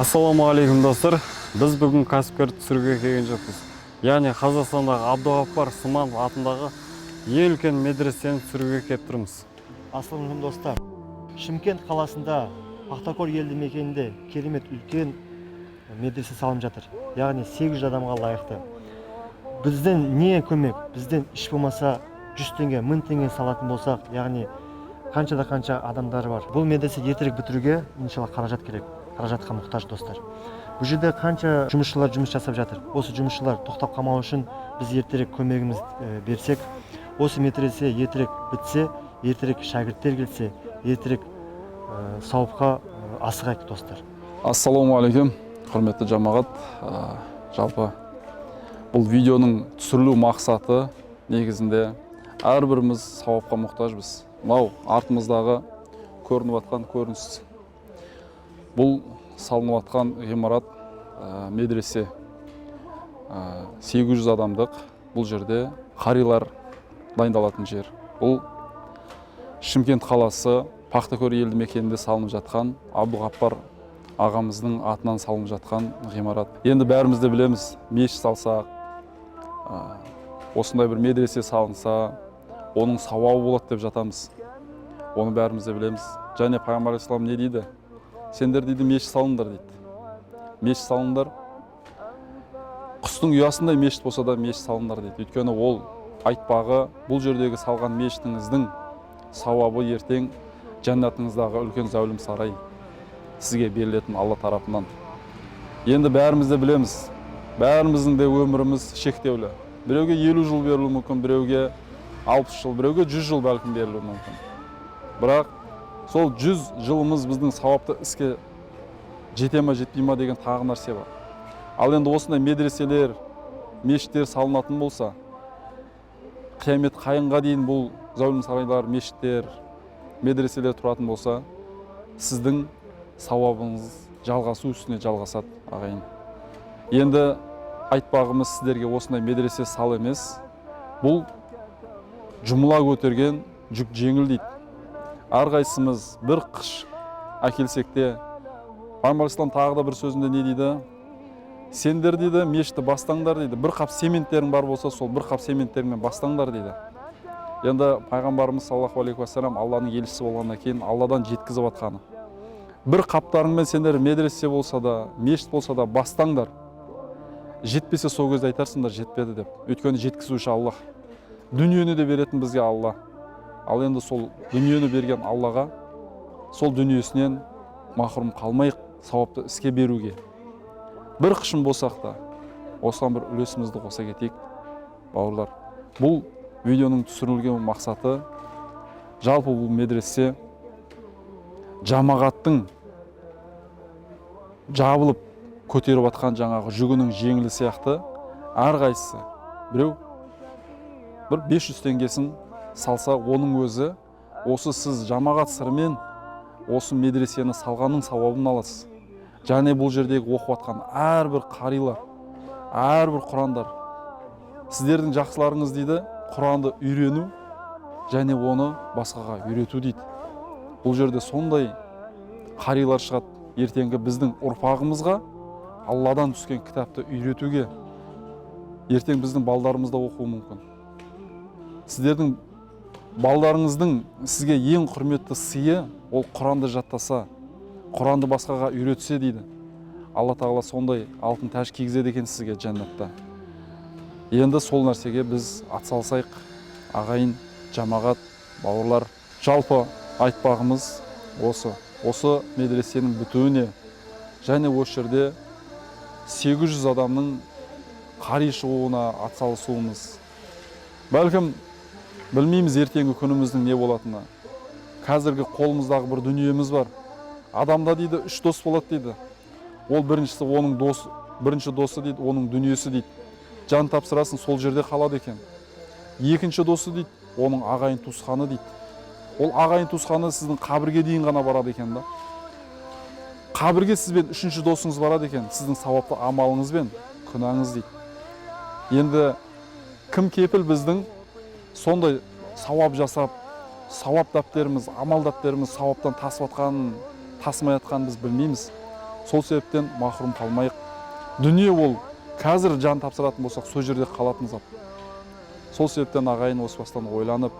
Ассалаумағалейкум достар. Біз бүгін кәсіпкер түсіруге келген жоқпыз. Яғни Қазақстандағы Абдуғаппар Сманов атындағы ең үлкен медресені түсіруге келіп тұрмыз. Ассалаумағалейкум достар. Шымкент қаласында Пахтакор елді мекенінде керемет үлкен медресе салынып жатыр. Яғни 800 адамға лайықты. Бізден не көмек? Бізден іш болмаса 100 теңге, 1000 теңге салатын болсақ, яғни қанша адамдар бар. Бұл медресе ертерек бітіруге иншалла қаражат керек. Қаражатқа мұқтаж достар. Бұл жерде қанша жұмысшылар жұмыс жасап жатыр. Осы жұмысшылар тоқтап қалмау үшін біз ертерек көмегіміз берсек, осы медресе ертерек бітсе, ертерек шәкірттер келсе, ертерек сауапқа асығайық достар. Ассалаумағалейкум, құрметті жамағат. Жалпы бұл видеоның түсірілу мақсаты негізінде әрбіріміз сауапқа мұқтажбыз. Мынау артымыздағы көрініп жатқан көрініс. Бұл салынып жатқан ғимарат медресе 800 адамдық. Бұл жерде қарилар дайындалатын жер. Бұл Шымкент қаласы Пахтакор елді мекенінде салынып жатқан Абдуғаппар ағамыздың атынан салынып жатқан ғимарат. Енді бәріміз де білеміз, мешіт салсақ, осындай бір медресе салынса, оның сауабы болады деп жатамыз. Оны бәріміз де білеміз. Және Пайғамбар алейхиссалам не дейді? Сендер дейді мешіт салыңдар дейді. Мешіт салыңдар. Құстың ұясындай мешіт болса да мешіт салыңдар дейді. Өйткені ол айтпағы бұл жердегі салған мешітіңіздің сауабы ертең жәннатыңыздағы үлкен зәулім сарай сізге берілетін Алла тарапынан. Енді бәріміз де білеміз. Бәріміздің де өміріміз шектеулі. Біреуге 50 жыл берілуі мүмкін, біреуге 60 жыл, біреуге 100 жыл бәлкім берілуі мүмкін. Бірақ сол 100 жылымыз біздің сауапты іске жете ме жетпей ме деген тағы нәрсе бар. Ал енді осындай медреселер, мешіттер салынатын болса, қиямет қайынға дейін бұл зәулім сарайлар, мешіттер, медреселер тұратын болса, сіздің сауабыңыз жалғасу үстіне жалғасады, ағайын. Енді айтпағымыз сіздерге осындай медресе сал емес, бұл жұмыла көтерген жүк жеңіл дейді. Әрқайсымыз бір қыш әкелсек те, Пайғамбар алейхиссалам тағы да бір сөзінде не дейді? Сендер дейді, мешітті бастаңдар дейді. Бір қап сементтерің бар болса, сол бір қап сементтеріңмен бастаңдар дейді. Енді Пайғамбарымыз саллаллаху алейхи уассалам Алланың елшісі болғаннан кейін Алладан жеткізіп жатқаны. Бір қаптарыңмен сендер медресе болса да, мешіт болса да бастаңдар. Жетпесе сол кезде айтарсыңдар жетпеді деп. Өйткені жеткізуші Аллах. Дүниені де беретін бізге Алла. Ал енді сол дүниені берген Аллаға сол дүниесінен махрұм қалмайық, сауапты іске беруге. Бір қышын болсақ та, осыған бір үлесімізді қоса кетейік, бауырлар. Бұл видеоның түсірілген мақсаты, жалпы бұл медресе жамағаттың жабылып көтеріп атқан жаңағы жүгінің жеңілі сияқты, әрқайсысы біреу бір 500 теңгесін салса, оның өзі осы сіз жамағат сырымен осы медресені салғанның сауабын аласыз. Және бұл жердегі оқып атқан әрбір қарилар, әрбір құрандар, сіздердің жақсыларыңыз дейді, құранды үйрену және оны басқаға үйрету дейді. Бұл жерде сондай қарилар шығады, ертеңгі біздің ұрпағымызға Алладан түскен кітапты үйретуге, ертең біздің балдарымыз да оқуы мүмкін. Сіздердің балдарыңыздың сізге ең құрметті сыйы ол Құранды жаттаса, Құранды басқаға үйретсе дейді. Алла тағала сондай алтын тәж кигізеді екен сізге жәннатта. Енді сол нәрсеге біз атсалысайық, ағайын, жамағат, бауырлар. Жалпы айтпағымыз осы медресенің бітуіне және осы жерде 800 адамның қари шығуына атсалысуымыз. Бәлкім білмейміз ертеңгі күніміздің не болатыны. Қазіргі қолымыздағы бір дүниеміз бар. Адамда дейді 3 дос болады дейді. Ол біріншісі оның досы, бірінші досы дейді, оның дүниесі дейді. Жан тапсырасын сол жерде қалады екен. Екінші досы дейді, оның ағайын туысқаны дейді. Ол ағайын туысқаны сіздің қабірге дейін ғана барады екен да. Қабірге сізбен үшінші досыңыз барады екен, сіздің сауапты амалыңыз бен күнәңіз дейді. Енді кім кепіл біздің сондай сауап жасап, сауап дәптеріміз, амал дәптеріміз сауаптан тасып атқанын, тасымай атқанын біз білмейміз. сол себептен махрум қалмайық. Дүние ол қазір жан тапсыратын болсақ сол жерде қалатын зат. Сол себептен ағайын осы бастан ойланып,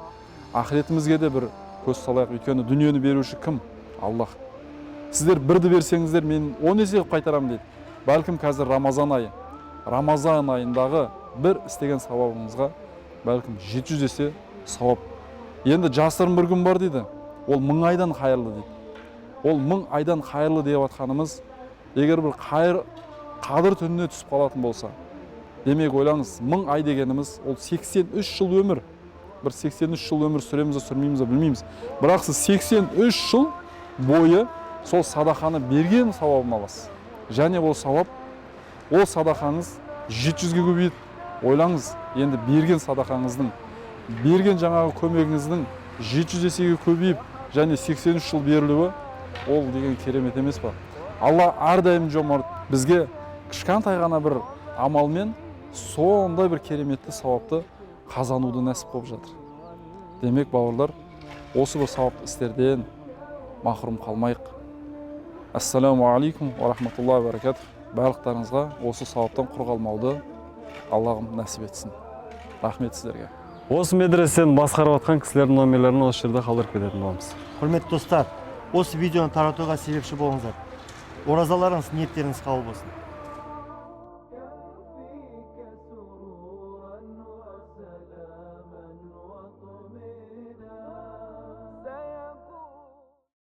ақыретімізге де бір көз салайық. Өйткені дүниені беруші кім? Аллах. Сіздер бірді берсеңіздер, мен 10 есе қайтарамын дейді. Бәлкім қазір Рамазан айы. Рамазан айындағы бір істеген сауабыңызға бәлкім 700 есе сауап. Енді жасырын бір күн бар дейді. Ол 1000 айдан қайырлы дейді. Ол 1000 айдан қайырлы деп атқанымыз, егер бір қадір түніне түсіп қалатын болса, демек ойлаңыз, 1000 ай дегеніміз ол 83 жыл өмір. Бір 83 жыл өмір сүреміз бе, сүрмейміз бе білмейміз. Бірақ сіз 83 жыл бойы сол садақаны берген сауабын аласыз. Және ол сауап, ол садақаңыз 700-ге көбейеді. Ойлаңыз, енді берген садақаңыздың, берген жаңағы көмегіңіздің 700 есеге көбейіп, және 83 жыл берілуі, ол деген керемет емес па? Алла әрдайым жомарт, бізге кішкентай ғана бір амалмен сондай бір кереметті сауапты қазануды нәсіп болып жатыр. Демек, бауырлар, осы бір сауапты істерден махрум қалмайық. Ассаламу алейкум ва рахматуллахи ва баракатух. Барлықтарыңызға осы сауаптан құр қалмауды Аллахым нәсіп етсін. Рахмет сіздерге. Осы медресені басқарып жатқан кісілердің номерлерін осы жерде қалдырып кететін боламыз. Құрметті достар, осы видеоны таратуға себепші болыңыздар. Оразаларыңыз, ниеттеріңіз қабыл болсын.